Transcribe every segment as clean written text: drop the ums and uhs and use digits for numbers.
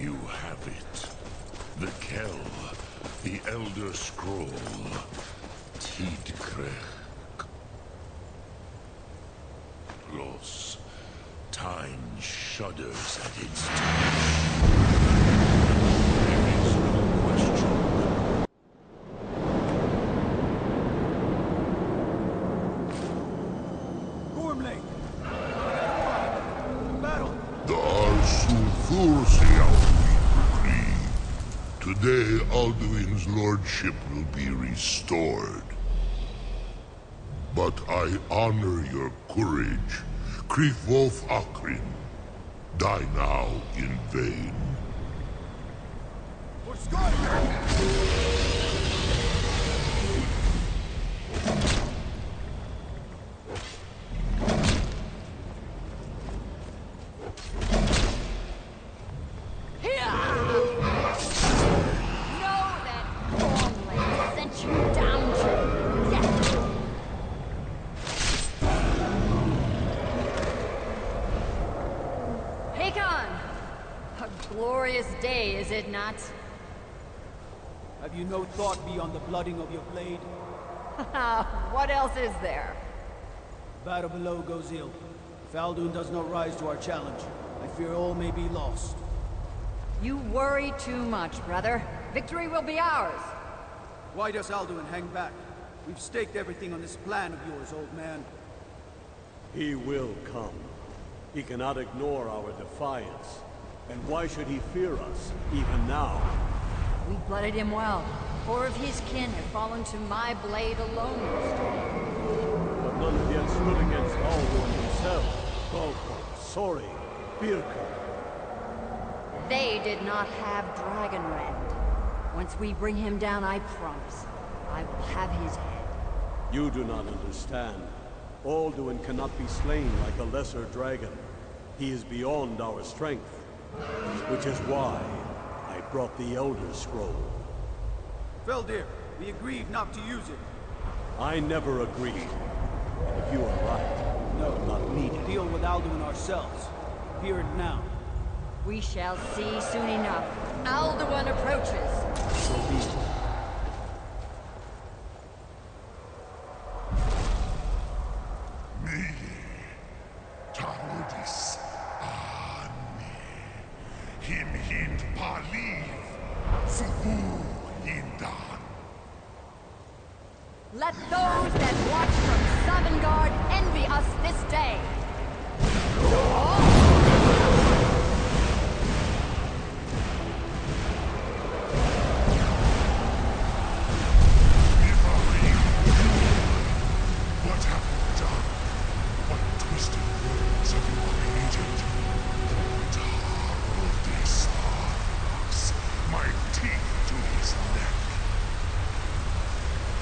You have it. The Kell, the Elder Scroll, Tidkrech. Los. Time shudders at its touch. There is no question. Gormley! Battle! The Arsulthursial decree. Today, Alduin's lordship will be restored. But I honor your courage. Kriegwolf Akrin. Die now in vain. For Skyrim! Glorious day, is it not? Have you no thought beyond the blooding of your blade? What else is there? Battle below goes ill. If Alduin does not rise to our challenge, I fear all may be lost. You worry too much, brother. Victory will be ours. Why does Alduin hang back? We've staked everything on this plan of yours, old man. He will come. He cannot ignore our defiance. And why should he fear us, even now? We blooded him well. 4 of his kin have fallen to my blade alone. But none have yet stood against Alduin himself. Golgor, Sori, Birka. They did not have Dragonrend. Once we bring him down, I promise, I will have his head. You do not understand. Alduin cannot be slain like a lesser dragon. He is beyond our strength. Which is why I brought the Elder Scroll. Feldir, we agreed not to use it. I never agreed. And if you are right, No, not needed. deal with Alduin ourselves. Here and now. We shall see soon enough. Alduin approaches. So be it. Me, Tarudis, Him hind paliv, Suvu hindan. Let those that watch from Sovngarde envy us this day. What have you done? What twisted words have you created? Tarudis locks my teeth to his neck.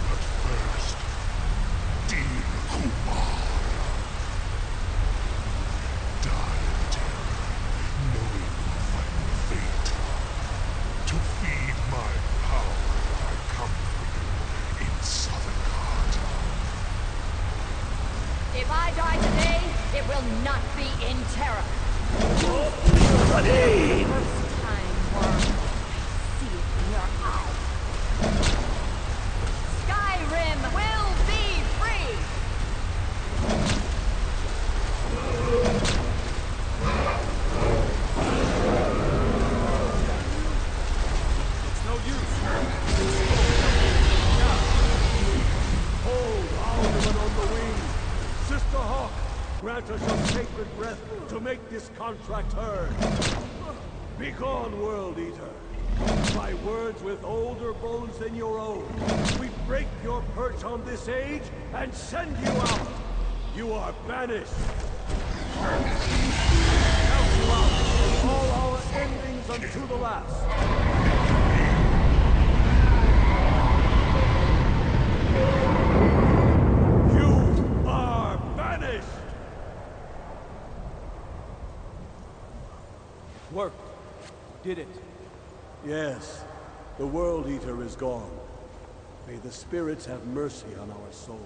But first, dear Kumar, die in terror, knowing your final fate. To feed my power, I come for you in Southern Heart. If I die today, it will not be in terror. Ready! First time, Worm. I see it in your eyes. Skyrim will be free! It's no use. Hold Alduin on the wing! Sister Hawk, grant us your sacred breath to make this contract heard. Begone, World Eater. By words with older bones than your own, we break your perch on this age and send you out. You are banished. Council out all our endings unto the last. You are banished. Worked. Did it. Yes, the World Eater is gone. May the spirits have mercy on our souls.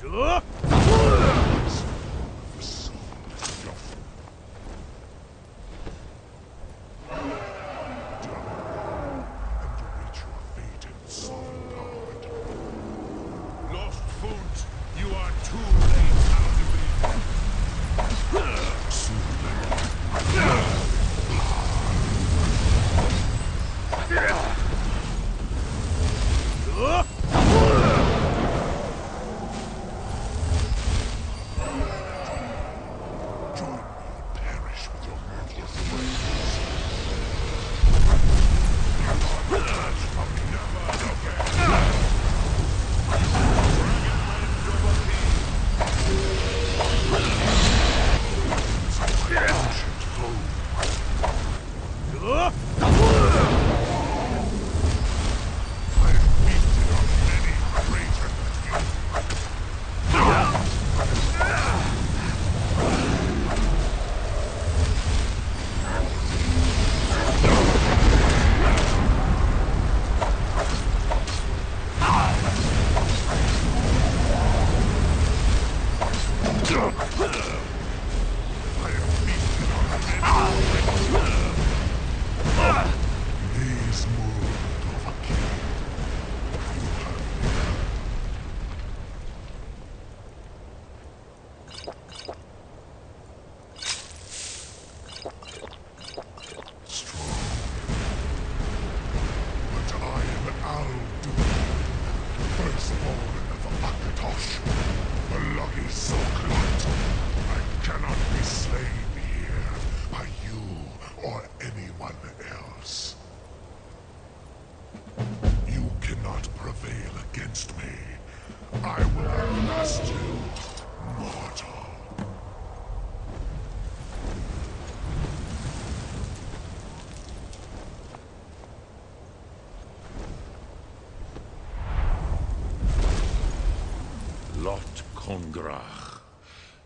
The soul doth and await your fate in Sovngarde. Lost Foot, you are too late, Alduin. Join me and perish with your mortal friends. Ancient foe. I have feasted on many greater than you. I have feasted on many These moved of a king. You have strong. But I am Alduin, firstborn of Akatosh, the lucky Soklat. I cannot be slain here by you or anyone else. You cannot prevail against me. I will outlast you, mortal. Lot Kongrach,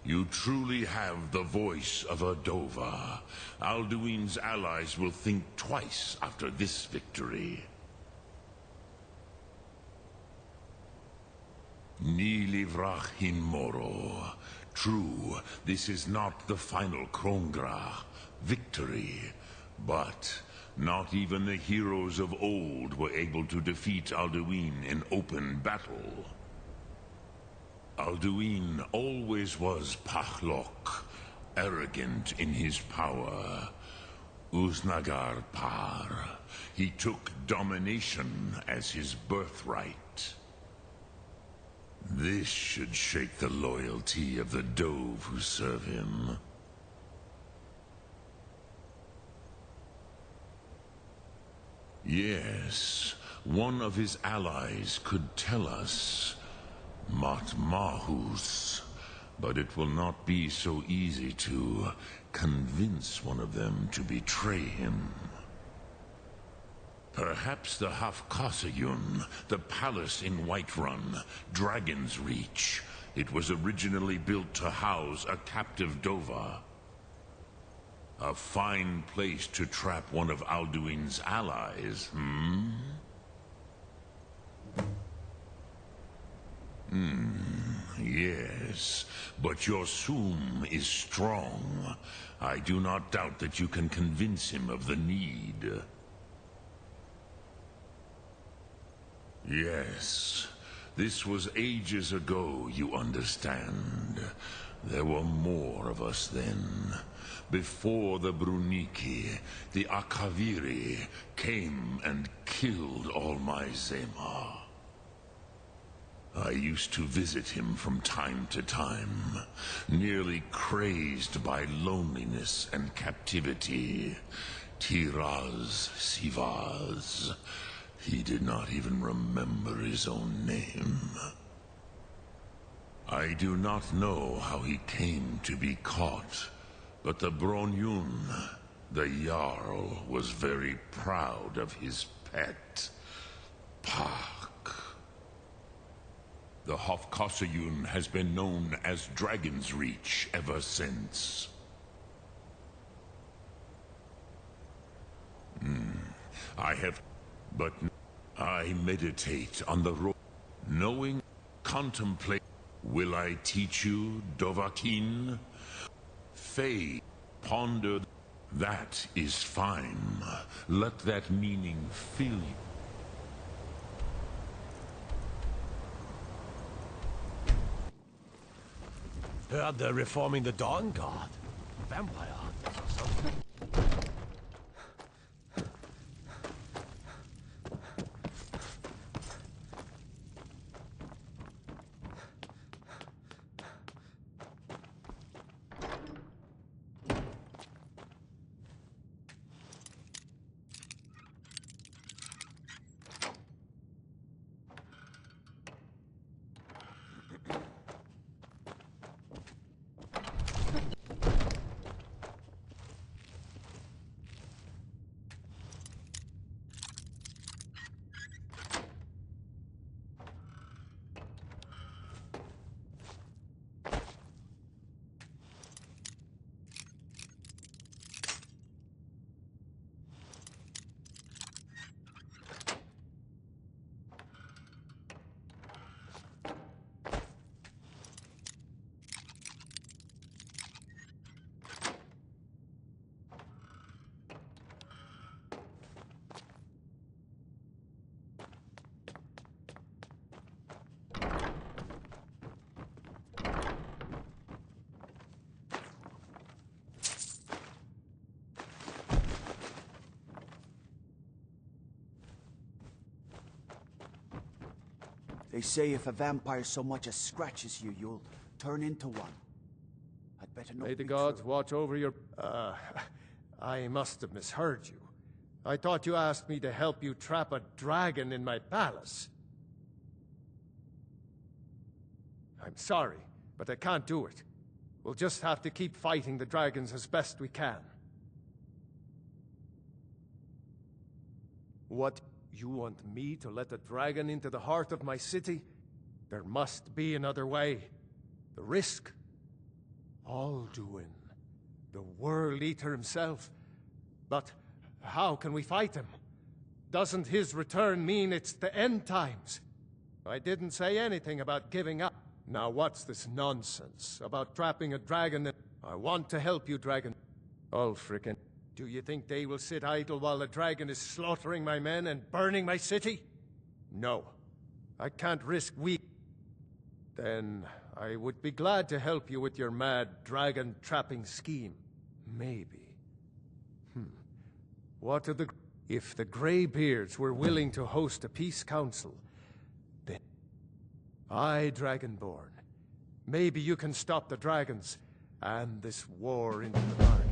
you truly have the voice of a Dova. Alduin's allies will think twice after this victory. Ni livrach hin moro. True, this is not the final Kongrach victory, but not even the heroes of old were able to defeat Alduin in open battle. Alduin always was Pachlok, arrogant in his power. Uznagar Par. He took domination as his birthright. This should shake the loyalty of the Dove who serve him. Yes, one of his allies could tell us. Matmahus. But it will not be so easy to convince one of them to betray him. Perhaps the Hafkasayun, the palace in Whiterun, Dragon's Reach. It was originally built to house a captive Dova. A fine place to trap one of Alduin's allies, Yes, but your Sum is strong. I do not doubt that you can convince him of the need. Yes, this was ages ago, you understand. There were more of us then. Before the Bruniki, the Akaviri came and killed all my Zema. I used to visit him from time to time, nearly crazed by loneliness and captivity. Tiraz Sivaz. He did not even remember his own name. I do not know how he came to be caught, but the Bronyun, the Jarl, was very proud of his pet, Pak. The Hofkosayun has been known as Dragon's Reach ever since. I have... but I meditate on the road, knowing, contemplate... Will I teach you, Dovahkiin? Faye, ponder. That is fine. Let that meaning fill you. Heard they're reforming the Dawn Guard. Vampire hunters or something. They say if a vampire so much as scratches you, you'll turn into one. I'd better not May the be gods true. watch over your... I must have misheard you. I thought you asked me to help you trap a dragon in my palace. I'm sorry, but I can't do it. We'll just have to keep fighting the dragons as best we can. What? You want me to let a dragon into the heart of my city? There must be another way. The risk? Alduin, the World Eater himself. But how can we fight him? Doesn't his return mean it's the end times? I didn't say anything about giving up. Now what's this nonsense about trapping a dragon? I want to help you, dragon. Ulfric. Do you think they will sit idle while the dragon is slaughtering my men and burning my city? No. I can't risk we... Then I would be glad to help you with your mad dragon-trapping scheme. Maybe. What are the... If the Greybeards were willing to host a peace council, then... I, Dragonborn. Maybe you can stop the dragons and this war into the bargain.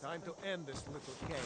Time to end this little game.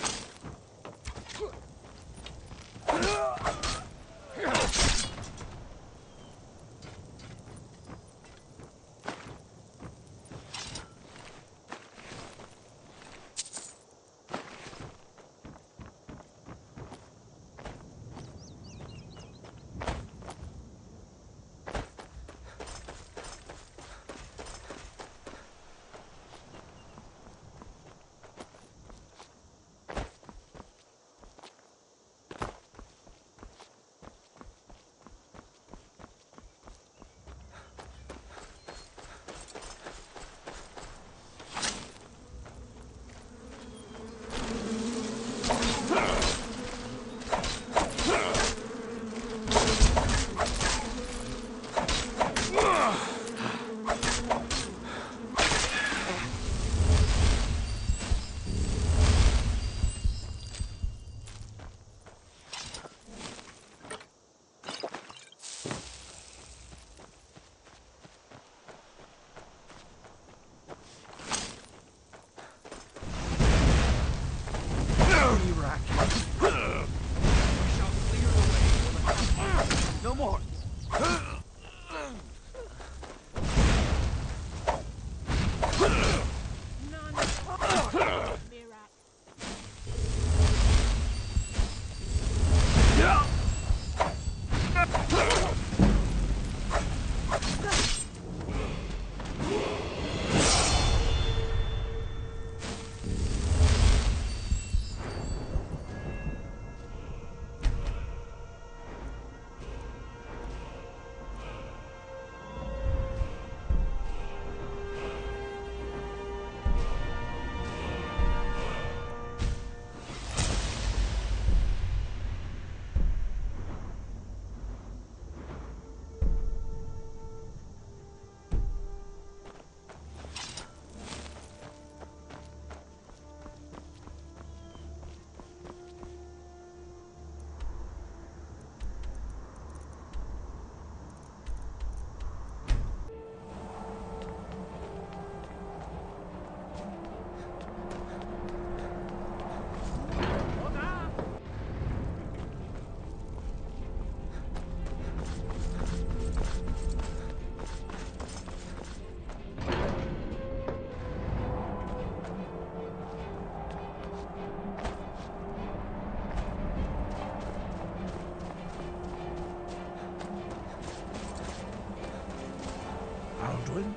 Alduin?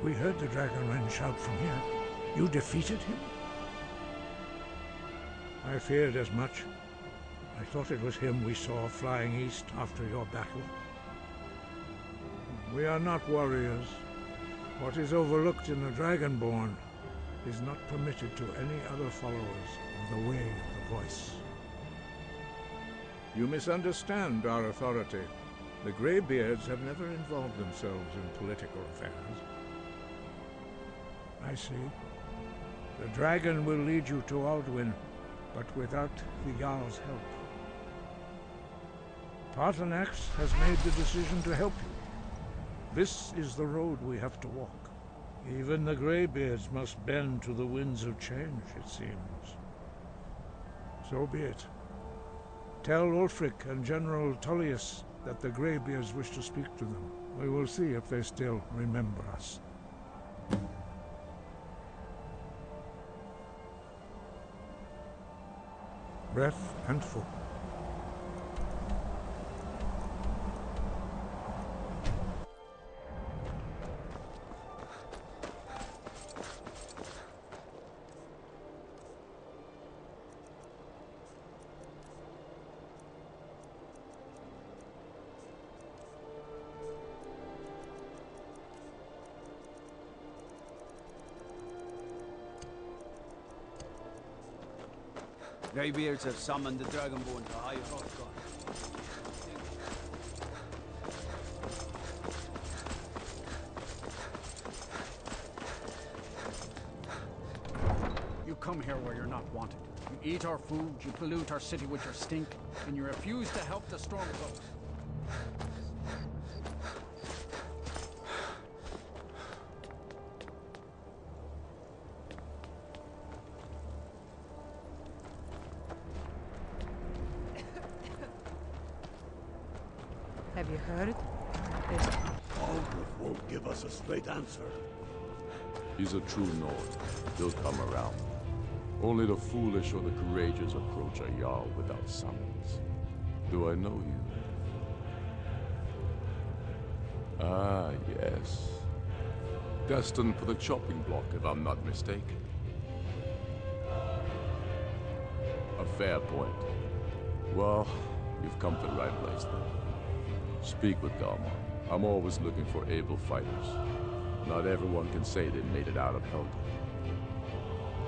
We heard the Dragonren shout from here. You defeated him? I feared as much. I thought it was him we saw flying east after your battle. We are not warriors. What is overlooked in the Dragonborn is not permitted to any other followers of the Way of the Voice. You misunderstand our authority. The Greybeards have never involved themselves in political affairs. I see. The dragon will lead you to Alduin, but without the Jarl's help. Paarthurnax has made the decision to help you. This is the road we have to walk. Even the Greybeards must bend to the winds of change, it seems. So be it. Tell Ulfric and General Tullius that the Greybeards wish to speak to them. We will see if they still remember us. Breath and foot. Greybeards have summoned the Dragonborn to High Hrothgar. You come here where you're not wanted. You eat our food, you pollute our city with your stink, and you refuse to help the Stormcloaks. Have you heard? Aldrich won't give us a straight answer. He's a true Nord. He'll come around. Only the foolish or the courageous approach a Jarl without summons. Do I know you? Ah, yes. Destined for the chopping block, if I'm not mistaken. A fair point. Well, you've come to the right place then. Speak with Galmar. I'm always looking for able fighters. Not everyone can say they made it out of Helgen.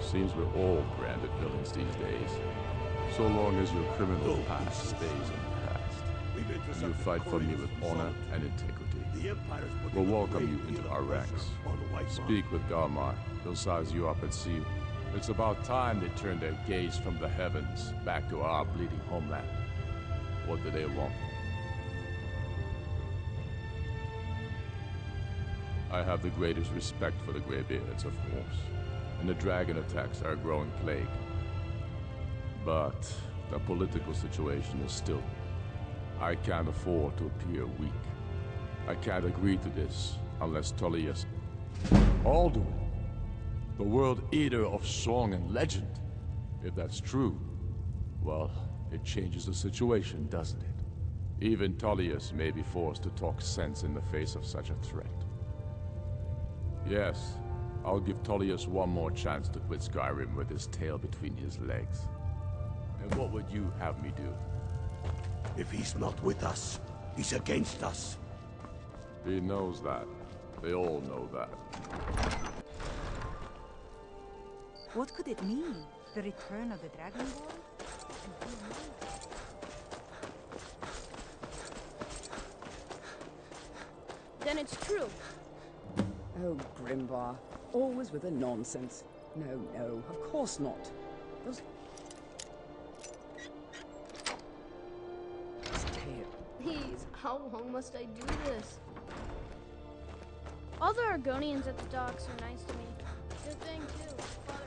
Seems we're all branded villains these days. So long as your criminal past stays in the past. You fight for me with honor and integrity. We'll welcome you into our ranks. Speak with Galmar. He'll size you up and see you. It's about time they turned their gaze from the heavens back to our bleeding homeland. What do they want? I have the greatest respect for the Greybeards, of course, and the dragon attacks are a growing plague. But the political situation is still... I can't afford to appear weak. I can't agree to this unless Tullius... Alduin, the World Eater of song and legend. If that's true, well, it changes the situation, doesn't it? Even Tullius may be forced to talk sense in the face of such a threat. Yes, I'll give Tullius one more chance to quit Skyrim with his tail between his legs. And what would you have me do? If he's not with us, he's against us. He knows that. They all know that. What could it mean? The return of the Dragonborn? Then it's true. Oh, Grimbar. Always with the nonsense. No, no, of course not. Those... Please, how long must I do this? All the Argonians at the docks are nice to me. Good thing, too. Father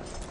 was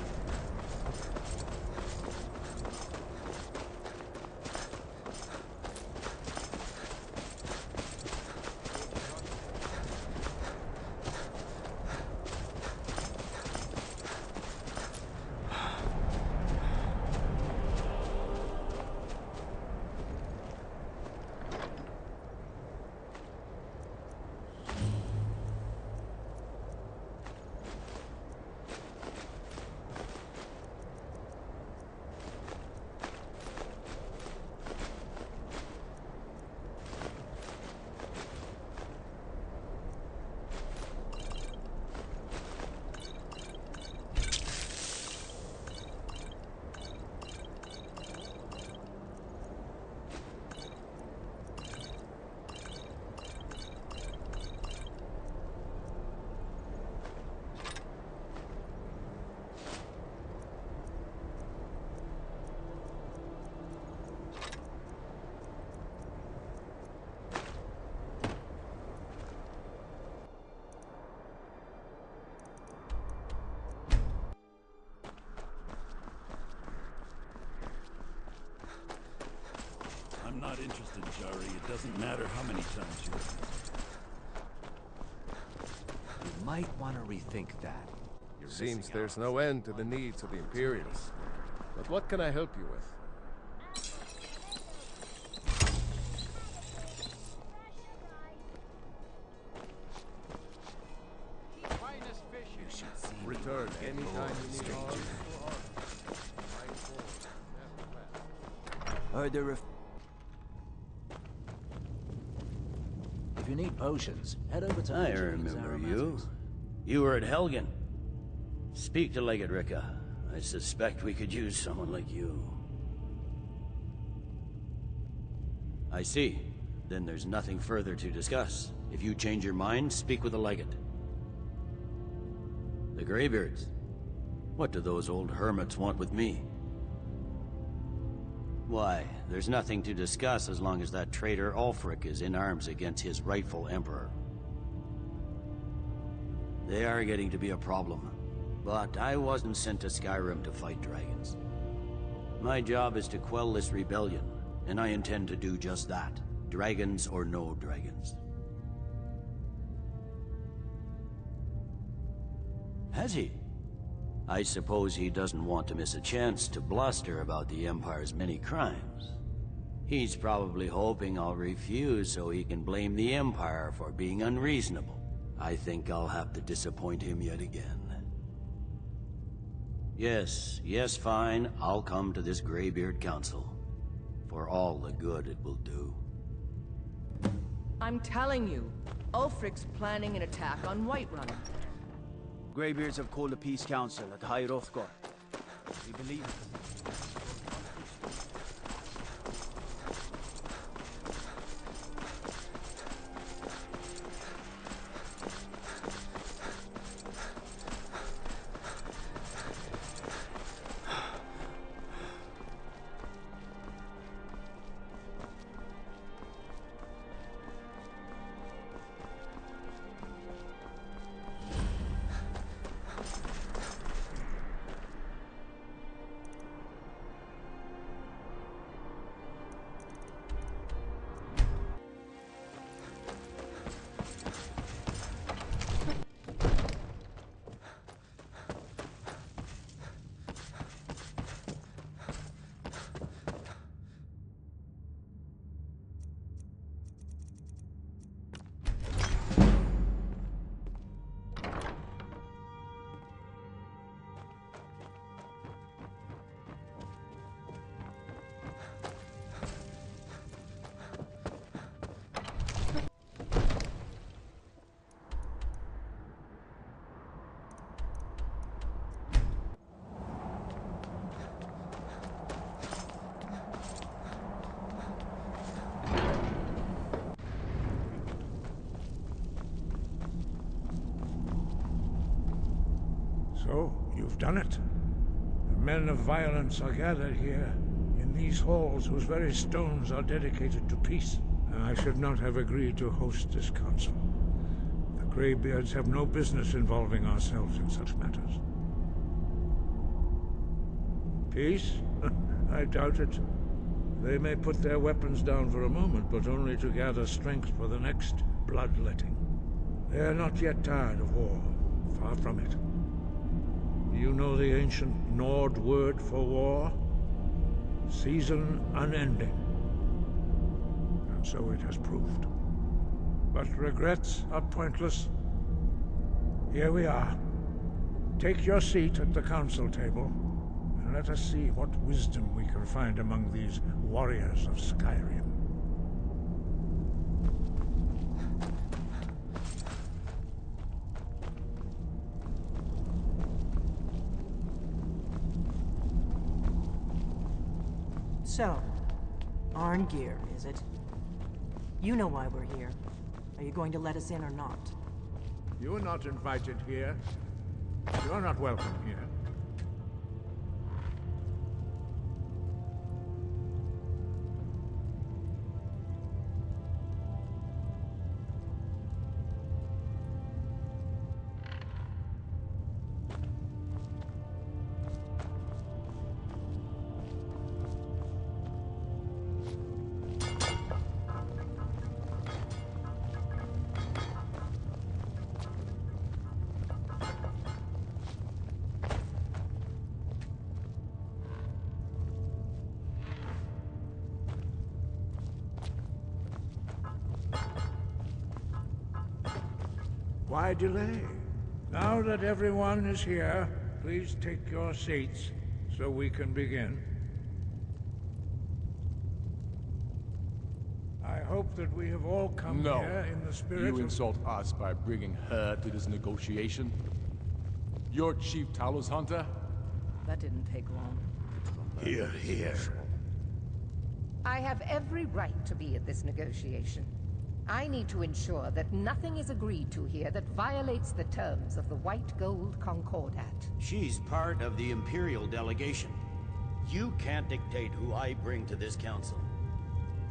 interested, Jari. It doesn't matter how many times you listen. You might want to rethink that. Seems there's no end to the needs of the Imperials. But what can I help you with? You should see Return anytime you need stranger. Are there If you need potions, head over to I Angelina's remember Aromatics. you. You were at Helgen. Speak to Legate Ricka. I suspect we could use someone like you. I see. Then there's nothing further to discuss. If you change your mind, speak with the Legate. The Greybeards. What do those old hermits want with me? Why, there's nothing to discuss as long as that traitor Ulfric is in arms against his rightful emperor. They are getting to be a problem. But I wasn't sent to Skyrim to fight dragons. My job is to quell this rebellion, and I intend to do just that. Dragons or no dragons. Has he? I suppose he doesn't want to miss a chance to bluster about the Empire's many crimes. He's probably hoping I'll refuse so he can blame the Empire for being unreasonable. I think I'll have to disappoint him yet again. Yes, fine. I'll come to this Greybeard Council. For all the good it will do. I'm telling you, Ulfric's planning an attack on Whiterun. Greybeards have called a peace council at High Hrothgar. We believe it. So, you've done it. The men of violence are gathered here, in these halls whose very stones are dedicated to peace. I should not have agreed to host this council. The Greybeards have no business involving ourselves in such matters. Peace? I doubt it. They may put their weapons down for a moment, but only to gather strength for the next bloodletting. They are not yet tired of war. Far from it. Do you know the ancient Nord word for war? Season unending. And so it has proved. But regrets are pointless. Here we are. Take your seat at the council table, and let us see what wisdom we can find among these warriors of Skyrim. So, Arngeir, is it? You know why we're here. Are you going to let us in or not? You are not invited here. You are not welcome here. Why delay? Now that everyone is here, please take your seats so we can begin. I hope that we have all come here in the spirit You of... insult us by bringing her to this negotiation? You're Chief Talos Hunter? That didn't take long. Here, here. I have every right to be at this negotiation. I need to ensure that nothing is agreed to here that violates the terms of the White Gold Concordat. She's part of the Imperial delegation. You can't dictate who I bring to this council.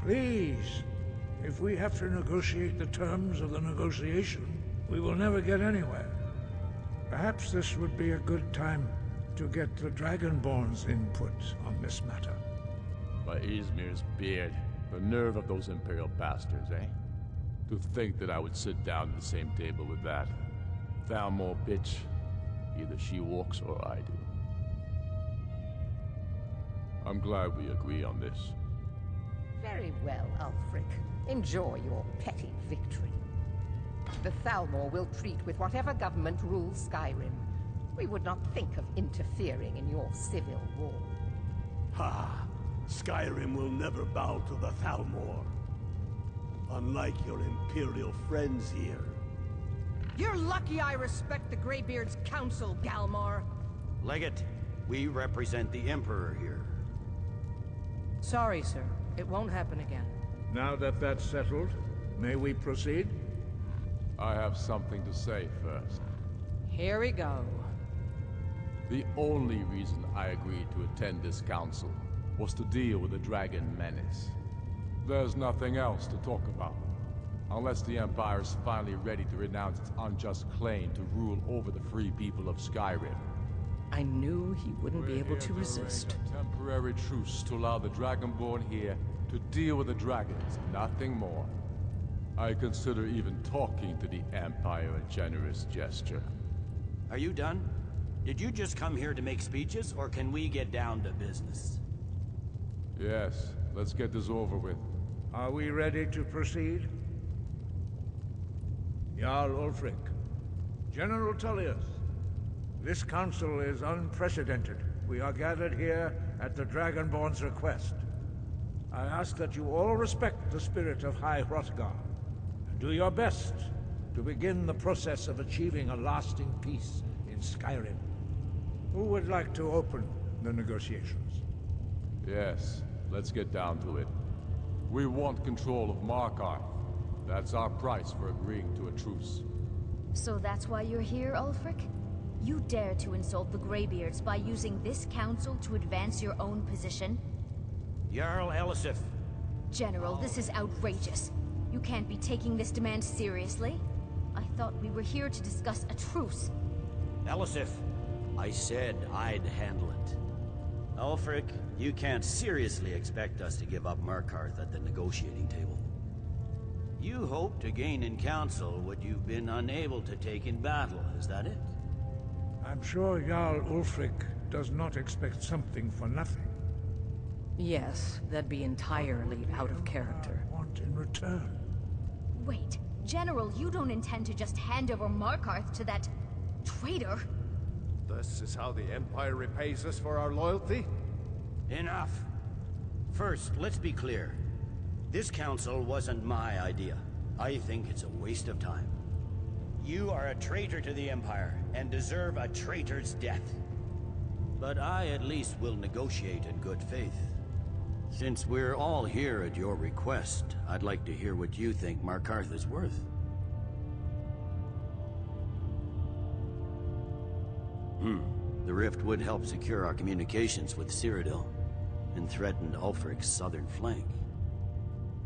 Please, if we have to negotiate the terms of the negotiation, we will never get anywhere. Perhaps this would be a good time to get the Dragonborn's input on this matter. By Izmir's beard, the nerve of those Imperial bastards, eh? To think that I would sit down at the same table with that Thalmor bitch. Either she walks or I do. I'm glad we agree on this. Very well, Ulfric. Enjoy your petty victory. The Thalmor will treat with whatever government rules Skyrim. We would not think of interfering in your civil war. Ha! Skyrim will never bow to the Thalmor. Unlike your Imperial friends here. You're lucky I respect the Greybeard's counsel, Galmar. Legate, we represent the Emperor here. Sorry, sir. It won't happen again. Now that that's settled, may we proceed? I have something to say first. Here we go. The only reason I agreed to attend this council was to deal with the Dragon Menace. There's nothing else to talk about. Unless the Empire is finally ready to renounce its unjust claim to rule over the free people of Skyrim. I knew he wouldn't be able to resist. A temporary truce to allow the Dragonborn here to deal with the dragons, nothing more. I consider even talking to the Empire a generous gesture. Are you done? Did you just come here to make speeches, or can we get down to business? Yes, let's get this over with. Are we ready to proceed? Jarl Ulfric, General Tullius, this council is unprecedented. We are gathered here at the Dragonborn's request. I ask that you all respect the spirit of High Hrothgar, and do your best to begin the process of achieving a lasting peace in Skyrim. Who would like to open the negotiations? Yes, let's get down to it. We want control of Markarth. That's our price for agreeing to a truce. So that's why you're here, Ulfric? You dare to insult the Greybeards by using this council to advance your own position? Jarl Elisif. General, this is outrageous. You can't be taking this demand seriously. I thought we were here to discuss a truce. Elisif, I said I'd handle it. Ulfric, you can't seriously expect us to give up Markarth at the negotiating table. You hope to gain in council what you've been unable to take in battle, is that it? I'm sure Jarl Ulfric does not expect something for nothing. Yes, that'd be entirely out of character. Want in return? Wait, General, you don't intend to just hand over Markarth to that traitor? This is how the Empire repays us for our loyalty? Enough. First, let's be clear. This council wasn't my idea. I think it's a waste of time. You are a traitor to the Empire, and deserve a traitor's death. But I at least will negotiate in good faith. Since we're all here at your request, I'd like to hear what you think Markarth is worth. The rift would help secure our communications with Cyrodiil, and threaten Ulfric's southern flank.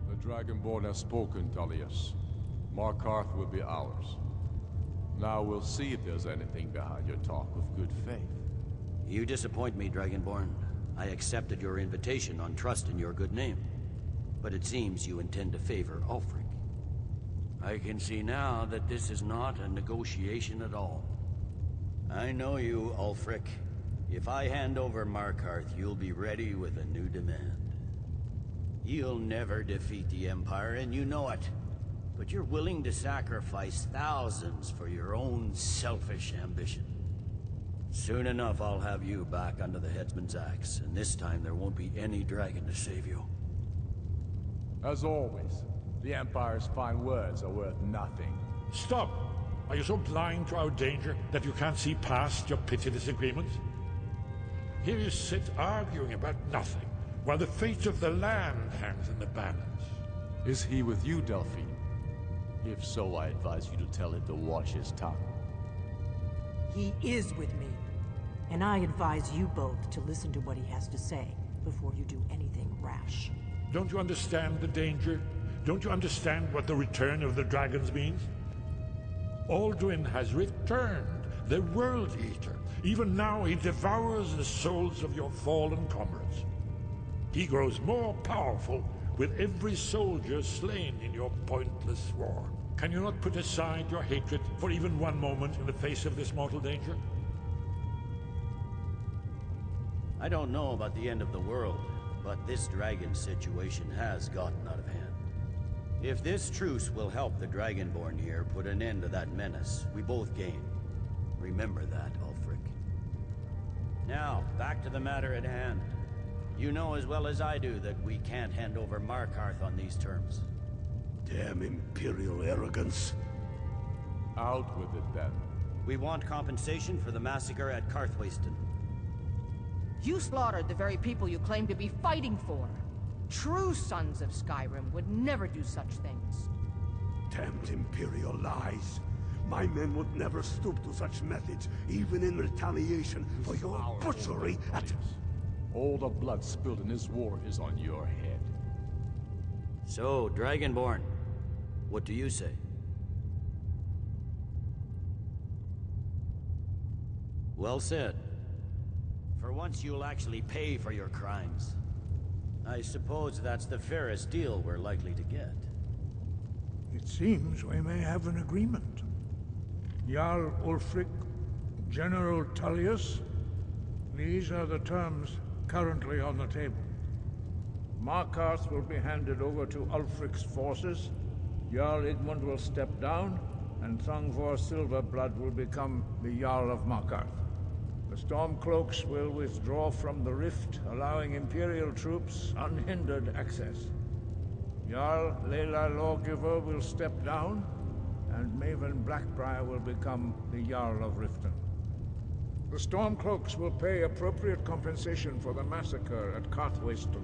The Dragonborn has spoken, Tullius. Markarth will be ours. Now we'll see if there's anything behind your talk of good faith. You disappoint me, Dragonborn. I accepted your invitation on trust in your good name. But it seems you intend to favor Ulfric. I can see now that this is not a negotiation at all. I know you, Ulfric. If I hand over Markarth, you'll be ready with a new demand. You'll never defeat the Empire, and you know it. But you're willing to sacrifice thousands for your own selfish ambition. Soon enough, I'll have you back under the headsman's axe, and this time there won't be any dragon to save you. As always, the Empire's fine words are worth nothing. Stop! Are you so blind to our danger that you can't see past your petty disagreements? Here you sit arguing about nothing, while the fate of the land hangs in the balance. Is he with you, Delphine? If so, I advise you to tell him to watch his tongue. He is with me. And I advise you both to listen to what he has to say before you do anything rash. Don't you understand the danger? Don't you understand what the return of the dragons means? Alduin has returned, the World Eater. Even now he devours the souls of your fallen comrades. He grows more powerful with every soldier slain in your pointless war. Can you not put aside your hatred for even one moment in the face of this mortal danger? I don't know about the end of the world, but this dragon situation has gotten out of hand. If this truce will help the Dragonborn here put an end to that menace, we both gain. Remember that, Ulfric. Now, back to the matter at hand. You know as well as I do that we can't hand over Markarth on these terms. Damn Imperial arrogance. Out with it, then. We want compensation for the massacre at Karthwasten. You slaughtered the very people you claim to be fighting for. True sons of Skyrim would never do such things. Damned Imperial lies. My men would never stoop to such methods, even in retaliation for your butchery at... All the blood spilled in this war is on your head. So, Dragonborn, what do you say? Well said. For once you'll actually pay for your crimes. I suppose that's the fairest deal we're likely to get. It seems we may have an agreement. Jarl Ulfric, General Tullius, these are the terms currently on the table. Markarth will be handed over to Ulfric's forces, Jarl Idmund will step down, and Thungvor Silverblood will become the Jarl of Markarth. The Stormcloaks will withdraw from the rift, allowing Imperial troops unhindered access. Jarl Leila Lawgiver will step down, and Maven Blackbriar will become the Jarl of Riften. The Stormcloaks will pay appropriate compensation for the massacre at Karthwasten.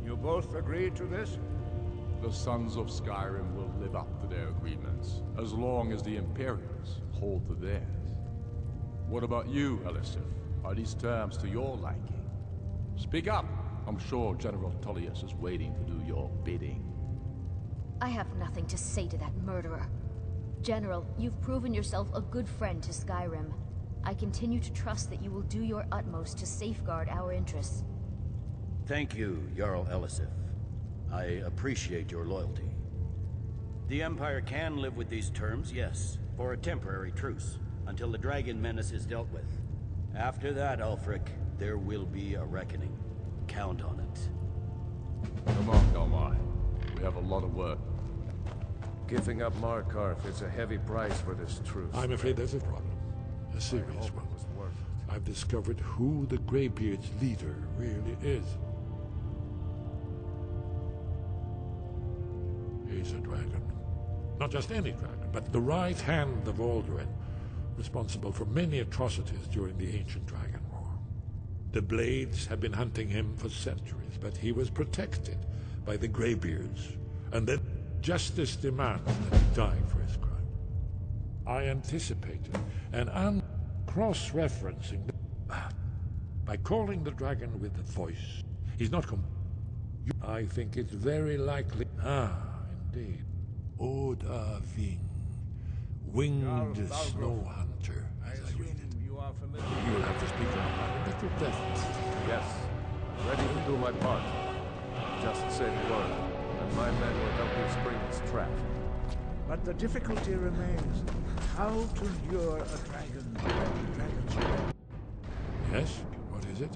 You both agree to this? The Sons of Skyrim will live up to their agreements, as long as the Imperials hold to theirs. What about you, Elisif? Are these terms to your liking? Speak up! I'm sure General Tullius is waiting to do your bidding. I have nothing to say to that murderer. General, you've proven yourself a good friend to Skyrim. I continue to trust that you will do your utmost to safeguard our interests. Thank you, Jarl Elisif. I appreciate your loyalty. The Empire can live with these terms, yes, for a temporary truce, until the dragon menace is dealt with. After that, Ulfric, there will be a reckoning. Count on it. Come on, Galmar. We have a lot of work. Giving up Markarth is a heavy price for this truce. I'm afraid there's a problem. A serious one. I've discovered who the Greybeard's leader really is. He's a dragon. Not just any dragon, but the right hand of Alduin, responsible for many atrocities during the Ancient Dragon War. The Blades have been hunting him for centuries, but he was protected by the Greybeards, and then justice demands that he die for his crime. I anticipated and cross-referencing by calling the dragon with the voice. He's not I think it's very likely. Indeed. Odahviing, winged snow hunter, as I read it. You'll have to speak up. That will definitely. Yes. Ready to do my part. Just say the word, and my men will help you spring this trap. But the difficulty remains how to lure a dragon. Yes? What is it?